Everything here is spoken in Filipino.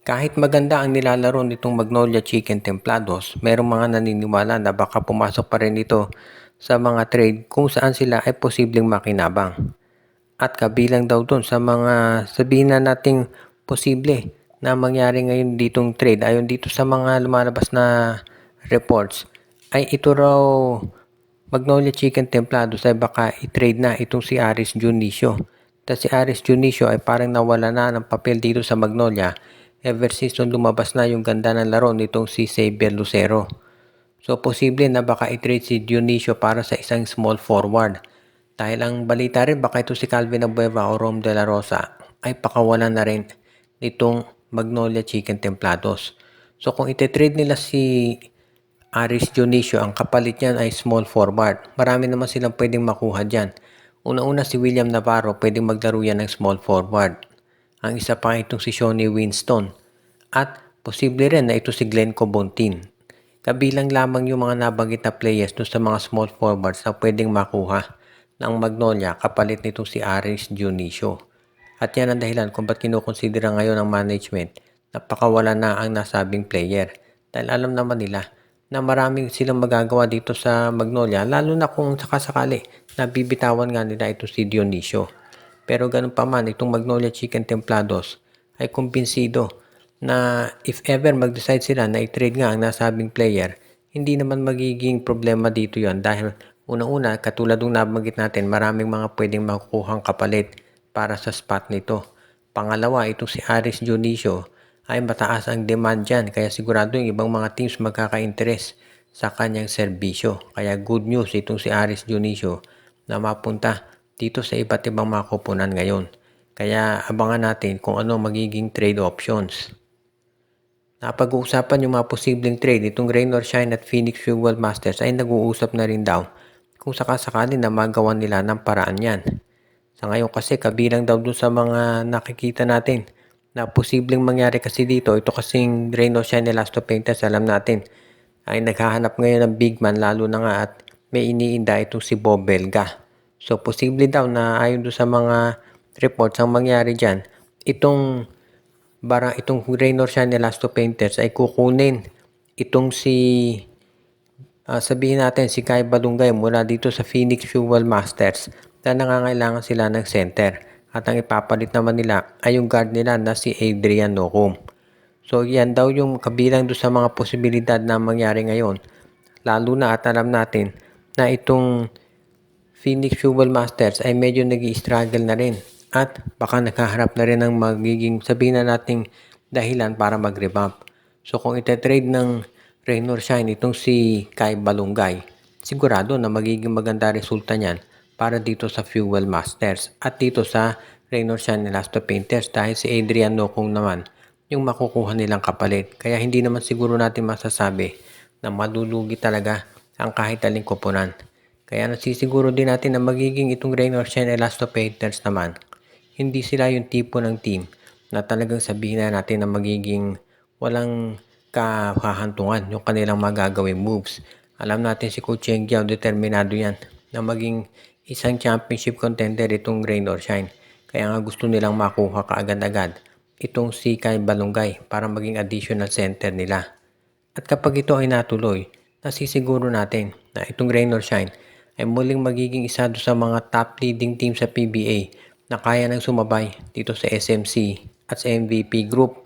Kahit maganda ang nilalaro nitong Magnolia Chicken Templados, merong mga naniniwala na baka pumasok pa rin ito sa mga trade kung saan sila ay posibleng makinabang. At kabilang daw dun sa mga sabihin na nating posible na mangyari ngayon ditong trade ayon dito sa mga lumalabas na reports ay ito raw Magnolia Chicken Templados ay baka i-trade na itong si Aris Junicio. Tapos si Aris Junicio ay parang nawala na ng papel dito sa Magnolia ever since nung lumabas na yung ganda ng laro nitong si Xavier Lucero. So posible na baka i-trade si Dionisio para sa isang small forward. Dahil ang balita rin baka ito si Calvin Abueva o Rom De La Rosa ay pakawalan na rin nitong Magnolia Chicken Templados. So kung ite-trade nila si Aris Dionisio, ang kapalit niyan ay small forward. Marami naman silang pwedeng makuha dyan. Una-una si William Navarro pwedeng maglaro yan ng small forward. Ang isa pa itong si Shawnee Winston. At posible rin na ito si Glenn Cobontin. Kabilang lamang yung mga nabanggit na players doon sa mga small forwards na pwedeng makuha ng Magnolia kapalit nitong si Aris Dionisio. At yan ang dahilan kung ba't kinukonsidera ngayon ng management na pakawala na ang nasabing player. Dahil alam naman nila na maraming silang magagawa dito sa Magnolia lalo na kung sakasakali na bibitawan nga nila ito si Dionisio. Pero ganun pa man, itong Magnolia Chicken Templados ay kumbinsido na if ever mag-decide sila na i-trade nga ang nasabing player, hindi naman magiging problema dito yon dahil una-una, katulad ng nabanggit natin, maraming mga pwedeng makukuhang kapalit para sa spot nito. Pangalawa, itong si Aris Dionisio ay mataas ang demand dyan kaya sigurado yung ibang mga teams magkaka-interest sa kanyang serbisyo. Kaya good news itong si Aris Dionisio na mapunta dito sa iba't ibang mga koponan ngayon. Kaya abangan natin kung ano magiging trade options. Napag-uusapan yung mga posibleng trade itong Rain or Shine at Phoenix Fuel Masters ay nag-uusap na rin daw kung sakasakali na magawan nila ng paraan yan. Sa ngayon kasi kabilang daw dun sa mga nakikita natin na posibleng mangyari kasi dito, ito kasing Rain or Shine Elasto Painters, alam natin, ay naghahanap ngayon ng big man lalo na nga at may iniinda itong si Bob Belga. So posible daw na ayon doon sa mga reports ang mangyari dyan, itong Rain or Shine Elasto Painters ay kukunin itong sabihin natin si Kai Balungay mula dito sa Phoenix Fuel Masters na nangangailangan sila ng center. At ang ipapalit naman nila ay yung guard nila na si Adrian Nocum. So yan daw yung kabilang doon sa mga posibilidad na mangyari ngayon. Lalo na at alam natin na itong Phoenix Fuel Masters ay medyo nag-i-struggle na rin. At baka nakaharap na rin ng magiging sabihin na nating dahilan para mag-revamp. So kung ite-trade ng Rain or Shine itong si Kai Balungay, sigurado na magiging maganda resulta niyan para dito sa Fuel Masters at dito sa Rain or Shine Elasto Painters dahil si Adrian Nocum naman yung makukuha nilang kapalit. Kaya hindi naman siguro natin masasabi na malulugi talaga ang kahit aling koponan. Kaya nasisiguro din natin na magiging itong Rain or Shine Elasto Painters naman, hindi sila yung tipo ng team na talagang sabihin na natin na magiging walang kahahantungan yung kanilang magagawing moves. Alam natin si Coach Cheng Giao, determinado yan na maging isang championship contender itong Rain or Shine. Kaya nga gusto nilang makuha kaagad-agad itong si Kai Balungay para maging additional center nila. At kapag ito ay natuloy, nasisiguro natin na itong Rain or Shine ay muling magiging isa sa mga top leading team sa PBA na kaya nang sumabay dito sa SMC at sa MVP group